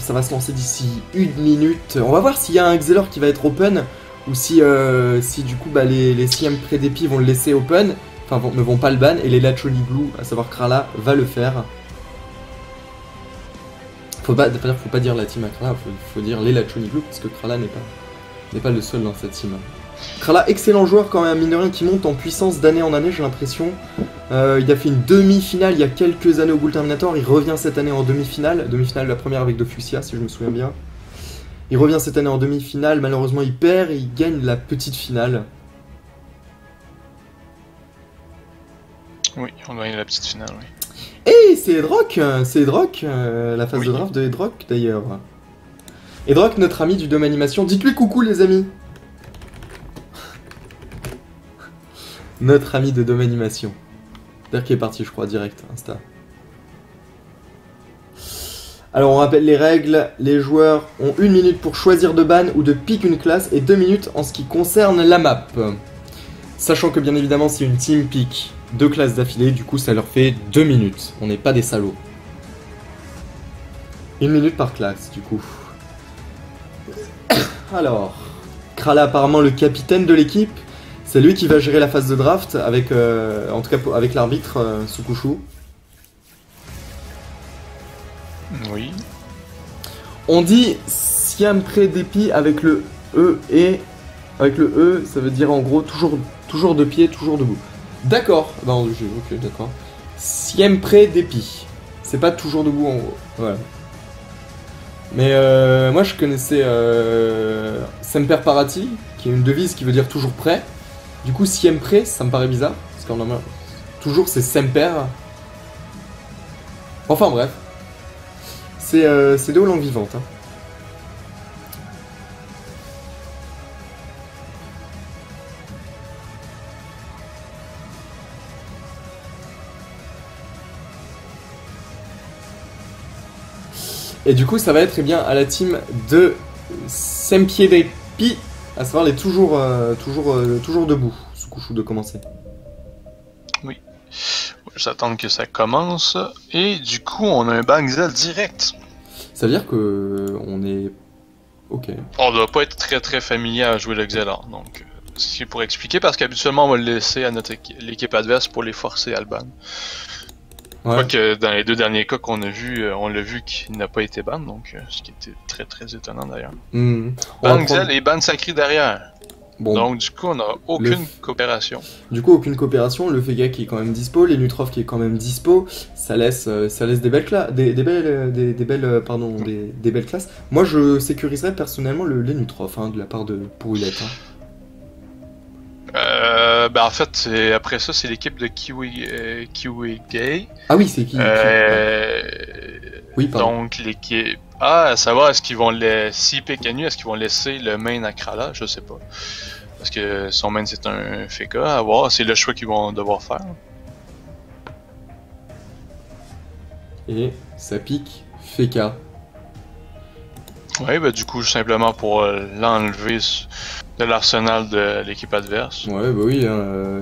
ça va se lancer d'ici 1 minute. On va voir s'il y a un Xelor qui va être open, ou si du coup bah, les CM près d'épis vont le laisser open, enfin ne vont pas le ban, et les Lachoniglu, à savoir Krala, va le faire. Faut pas dire la team à Krala, faut dire les Lachoniglu, parce que Krala n'est pas le seul dans cette team. Krala, excellent joueur quand même, mine de rien, qui monte en puissance d'année en année, j'ai l'impression. Il a fait une demi-finale il y a quelques années au Bull Terminator, il revient cette année en demi-finale la première avec Dofussia, si je me souviens bien. Il revient cette année en demi-finale, malheureusement il perd et il gagne la petite finale. Oui, on gagne la petite finale, oui. Et c'est Edrock, la phase de draft de Edrock d'ailleurs. Edrock, notre ami du Dome Animation, dites-lui coucou les amis. Notre ami de Dome Animation. C'est-à-dire qu'il est parti, je crois, direct, Insta. Alors on rappelle les règles, les joueurs ont 1 minute pour choisir de ban ou de pick une classe et 2 minutes en ce qui concerne la map. Sachant que bien évidemment si une team pick 2 classes d'affilée, du coup ça leur fait 2 minutes. On n'est pas des salauds. 1 minute par classe du coup. Alors, Krala apparemment le capitaine de l'équipe. C'est lui qui va gérer la phase de draft avec, en tout cas avec l'arbitre Sukushu. Oui. On dit Siam près d'épi avec le E et avec le E, ça veut dire en gros toujours de pied, toujours debout. D'accord. Non, ok, d'accord. Siam près d'épi. C'est pas toujours debout en gros. Voilà. Mais moi je connaissais Semper Parati, qui est une devise qui veut dire toujours prêt. Du coup, Siam prêt, ça me paraît bizarre, parce qu'en normal, toujours c'est Semper. Enfin bref. C'est deux langues vivantes. Hein. Et du coup, ça va être eh bien, à la team de Sempiedepi, à savoir les toujours debout, Sukushu de commencer. Oui. J'attends que ça commence. Et du coup, on a un ban Xel direct. Ça veut dire que on est... Ok. On doit pas être très très familier à jouer le Xelor. Donc, c'est pour expliquer, parce qu'habituellement, on va le laisser à l'équipe adverse pour les forcer à le ban. Ouais. Quoique dans les 2 derniers cas qu'on a vu, on l'a vu qu'il n'a pas été ban, donc ce qui était très très étonnant d'ailleurs. Ban Xel et ban Sacré derrière. Bon. Donc du coup on n'a aucune coopération. Du coup aucune coopération, le Fega qui est quand même dispo, les Nutrof qui est quand même dispo, ça laisse des belles classes, des belles classes. Moi je sécuriserais personnellement les Nutrof de la part de Pourulette. Ben en fait, après ça, c'est l'équipe de Kiwi Gay. Ah oui, c'est qui Oui, pardon. Donc l'équipe... Ah, à savoir, est-ce qu'ils vont s'ils piquent à nu, est-ce qu'ils vont laisser le main à Krala? Je sais pas. Parce que son main c'est un Feka, à voir, c'est le choix qu'ils vont devoir faire. Et ça pique Feka. Ouais, bah du coup, simplement pour l'enlever de l'arsenal de l'équipe adverse. Ouais, bah oui,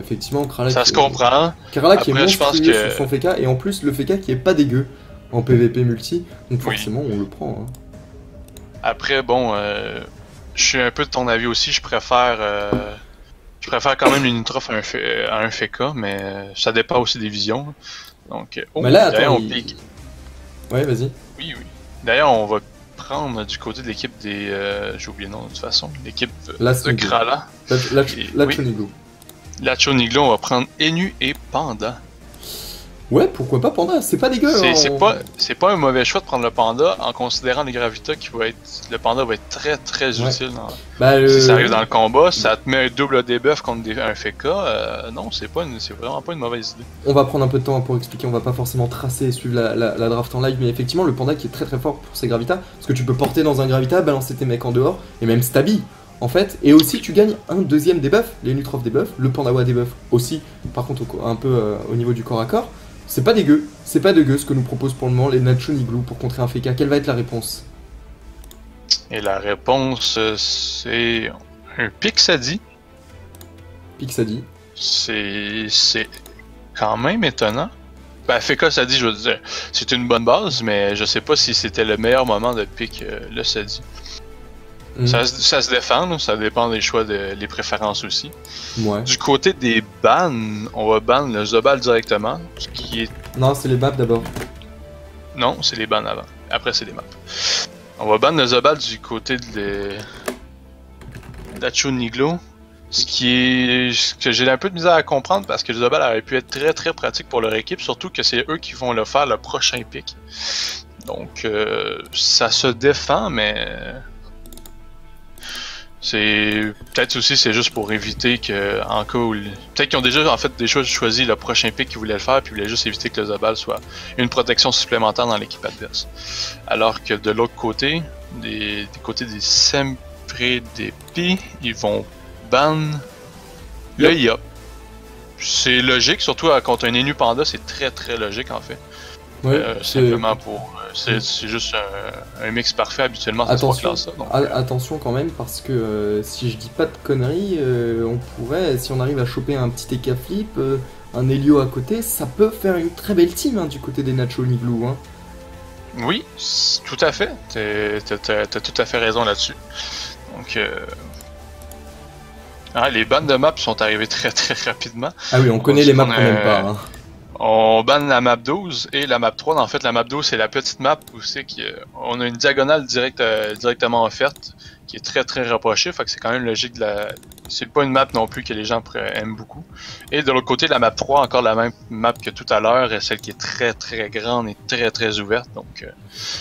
effectivement, Krala. Ça se comprend. Krala qui est monstrueux sur son Feka, et en plus le Feka qui est pas dégueu en PVP multi, donc forcément on le prend. Hein. Après, bon, je suis un peu de ton avis aussi, je préfère quand même une Nutrof à un Feka, mais ça dépend aussi des visions. Donc, mais là, attends, on pique. Ouais, vas-y. Oui. D'ailleurs, on va prendre du côté de l'équipe des... j'ai oublié le nom de toute façon. L'équipe de Krala. Lachoniglu. Lachoniglu, on va prendre Enu et Panda. Ouais, pourquoi pas Panda, c'est pas dégueu. C'est pas un mauvais choix de prendre le Panda en considérant les gravitas qui va être... Le Panda va être très très utile. Si ça arrive dans le combat, ça te met un double debuff contre un Feka. Non, c'est vraiment pas une mauvaise idée. On va prendre un peu de temps pour expliquer, on va pas forcément tracer et suivre la draft en live, mais effectivement le Panda qui est très très fort pour ses gravitas, parce que tu peux porter dans un gravita, balancer tes mecs en dehors, et même stabi en fait, et aussi tu gagnes un deuxième debuff, les Nutrof debuff, le Pandawa debuff aussi, par contre un peu au niveau du corps à corps. C'est pas dégueu ce que nous propose pour le moment les Lachoniglu pour contrer un Feka. Quelle va être la réponse? Et la réponse, c'est un Pixadi. Pixadi. C'est quand même étonnant. Ben, Feka, ça dit, je veux dire, c'est une bonne base, mais je sais pas si c'était le meilleur moment de pick le Sadi. Ça se défend, là, ça dépend des choix, des préférences aussi. Ouais. Du côté des bans, on va ban le Zobal directement, ce qui est... Non, c'est les maps d'abord. Non, c'est les bans avant. Après, c'est les maps. On va ban le Zobal du côté de Niglo. Ce que j'ai un peu de misère à comprendre parce que le Zobal aurait pu être très très pratique pour leur équipe, surtout que c'est eux qui vont le faire le prochain pick. Donc ça se défend, mais c'est peut-être aussi c'est juste pour éviter que en cas où peut-être qu'ils ont déjà en fait choisi le prochain pick qu'ils voulaient le faire, puis ils voulaient juste éviter que le Zobal soit une protection supplémentaire dans l'équipe adverse. Alors que de l'autre côté, des côtés des Sempredpi, ils vont ban le Yop. C'est logique, surtout contre un Enu Panda, c'est très très logique en fait. Ouais, simplement pour. C'est juste un mix parfait habituellement. Attention, ça, donc, attention quand même parce que si je dis pas de conneries, on pourrait, si on arrive à choper un petit EK Flip, un Helio à côté, ça peut faire une très belle team hein, du côté des Nacho Niglou. Hein. Oui, tout à fait. T'as tout à fait raison là-dessus. Donc. Les bans de maps sont arrivés très très rapidement. Ah oui, on connaît les maps qu'on n'aime pas. Hein. On banne la map 12 et la map 3. En fait, la map 12, c'est la petite map où c'est qu'on a une diagonale directement offerte qui est très très rapprochée. Fait que c'est quand même logique c'est pas une map non plus que les gens aiment beaucoup. Et de l'autre côté, la map 3, encore la même map que tout à l'heure, celle qui est très très grande et très très ouverte. Donc,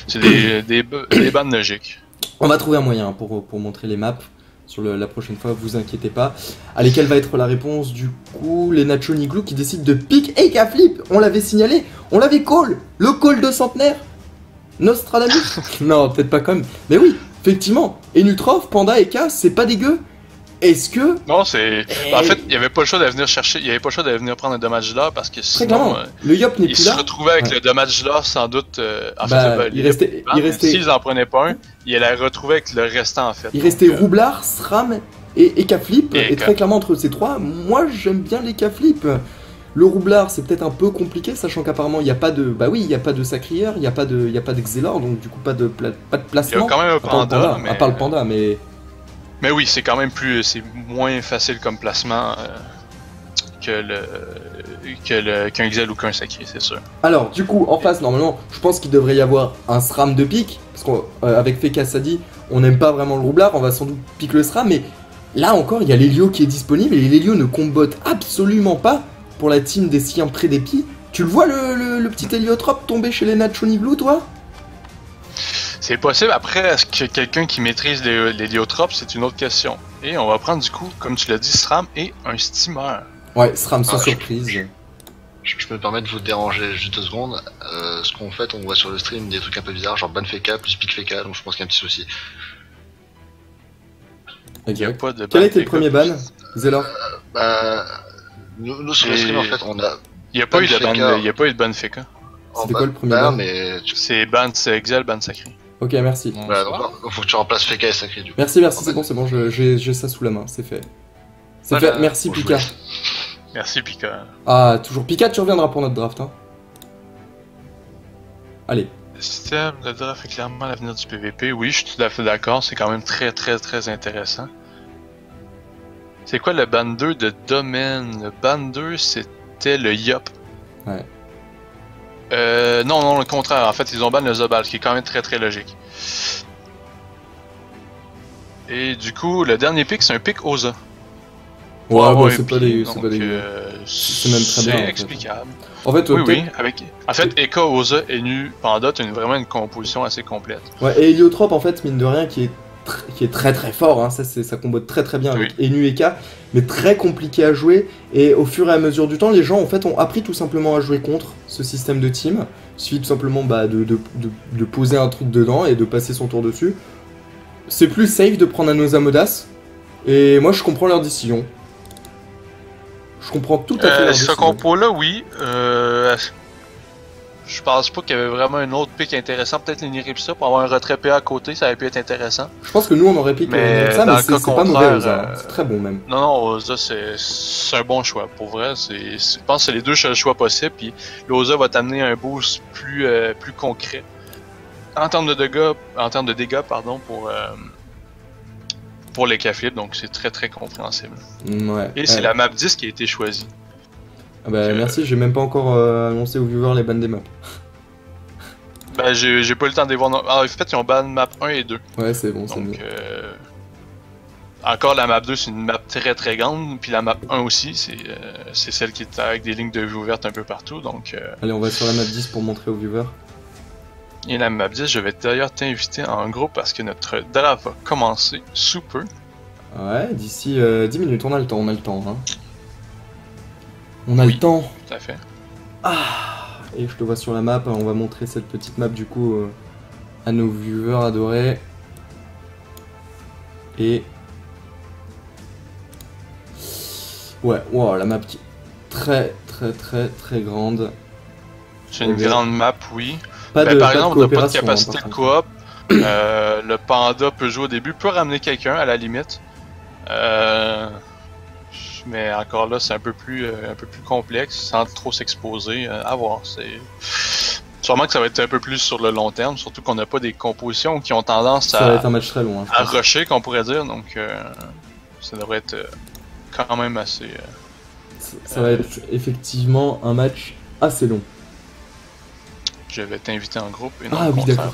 c'est des bandes logiques. On va trouver un moyen pour montrer les maps. Sur la prochaine fois, vous inquiétez pas. Allez, quelle va être la réponse du coup? Les Nacho Niglou qui décident de pick EK Flip. On l'avait signalé, on l'avait call. Le call de centenaire. Nostradamus. Non, peut-être pas comme. Mais oui, effectivement. Enutrof, Panda, EK, c'est pas dégueu. Est-ce que... Non, c'est... En fait, il n'y avait pas le choix de venir chercher... Il n'y avait pas le choix de venir prendre un dommage là parce que sinon... le Yop n'est plus là. Il se retrouvait avec le dommage là sans doute... il restait... S'ils en prenaient pas un, il allait retrouver avec le restant en fait. Il restait Roublard, SRAM et EK Flip. Et très clairement entre ces trois, moi j'aime bien les EK Flip. Le Roublard c'est peut-être un peu compliqué, sachant qu'apparemment il n'y a pas de... Bah oui, il n'y a pas de Sacrière, il n'y a pas d'Exelor, donc du coup pas de placement. Il y a quand même un Panda, à part le Panda, mais... Mais oui, c'est quand même c'est moins facile comme placement qu'un Exel ou qu'un Sacré, c'est sûr. Alors, du coup, en face, normalement, je pense qu'il devrait y avoir un SRAM de pique, parce qu'avec Feka Sadi, on n'aime pas vraiment le Roublard, on va sans doute pique le SRAM, mais là encore, il y a l'Helio qui est disponible, et l'Helio ne combotte absolument pas pour la team des Siens près des Pi. Tu le vois, le petit héliotrope tomber chez les Nacho Niglou, toi? C'est possible. Après, est-ce que quelqu'un qui maîtrise l'héliotropes, c'est une autre question. Et on va prendre du coup, comme tu l'as dit, SRAM et un steamer. Ouais, SRAM sans surprise. Je me permets de vous déranger juste 2 secondes. Ce qu'on fait, on voit sur le stream des trucs un peu bizarres, genre ban Feka plus pick Feka, donc je pense qu'il y a un petit souci. Exact. Quel a été le premier ban, Zélor? Nous sur le stream, en fait, on a... Il n'y a pas eu de ban Feka. C'était quoi le premier ban? C'est ban Exel, ban Sacré. Ok, merci. Voilà, donc faut que tu remplaces Feka et Sacré du coup. Merci, c'est bon, j'ai ça sous la main, c'est fait. C'est fait, merci Pika. Merci Pika. Ah, toujours Pika, tu reviendras pour notre draft, hein. Allez. Le système de draft est clairement l'avenir du PVP, oui, je suis tout à fait d'accord, c'est quand même très très très intéressant. C'est quoi le ban 2 de domaine? Le ban 2, c'était le Yop. Ouais. Non, le contraire. En fait, ils ont ban le Zobal, ce qui est quand même très très logique. Et du coup, le dernier pick, c'est un pick Oza. Ouais, bon, c'est pas des... C'est même très bien. C'est explicable. En fait, oui. En fait, Eka, Oza, Enu, Panda, t'as vraiment une composition assez complète. Ouais, et Heliotrope, en fait, mine de rien, qui est très très fort, hein. Ça combote très très bien avec Enu et K, mais très compliqué à jouer, et au fur et à mesure du temps, les gens en fait ont appris tout simplement à jouer contre ce système de team. Il suffit tout simplement de poser un truc dedans et de passer son tour dessus. C'est plus safe de prendre un Osamodas, et moi je comprends leur décision. Je comprends tout à fait leur décision. Ce compo là, oui. Je pense pas qu'il y avait vraiment un autre pick intéressant. Peut-être l'Iniripsa pour avoir un retrait PA à côté, ça aurait pu être intéressant. Je pense que nous on aurait piqué l'Iniripsa, mais c'est pas mauvais Oza. C'est très bon même. Non, Oza c'est un bon choix. Pour vrai, je pense que c'est les deux choix possibles. Puis l'Oza va t'amener un boost plus concret. En termes de dégâts, pour les Caflips, donc c'est très très compréhensible. Ouais. Et c'est la map 10 qui a été choisie. Ah bah merci, j'ai même pas encore annoncé aux viewers les bans des maps. Bah j'ai pas eu le temps de les voir. Alors, en fait, ils ont ban map 1 et 2. Ouais, c'est bon, c'est donc, encore la map 2, c'est une map très très grande, puis la map 1 aussi, c'est celle qui est avec des lignes de vue ouvertes un peu partout, donc... Allez, on va sur la map 10 pour montrer aux viewers. Et la map 10, je vais d'ailleurs t'inviter en groupe parce que notre draft va commencer sous peu. Ouais, d'ici 10 minutes, on a le temps, hein. On a le temps. Tout à fait. Ah, et je te vois sur la map, on va montrer cette petite map du coup à nos viewers adorés. Et... ouais, wow, la map qui est très grande. C'est une grande map, oui. Par exemple, on n'a pas de capacité de coop. Le panda peut jouer au début, peut ramener quelqu'un à la limite. Mais encore là, c'est un peu plus complexe, sans trop s'exposer. À voir. Sûrement que ça va être un peu plus sur le long terme, surtout qu'on n'a pas des compositions qui ont tendance ça va être un match très long, à rusher, qu'on pourrait dire. Donc, ça devrait être quand même assez. Ça va être effectivement un match assez long. Je vais t'inviter en groupe. Et non oui, d'accord.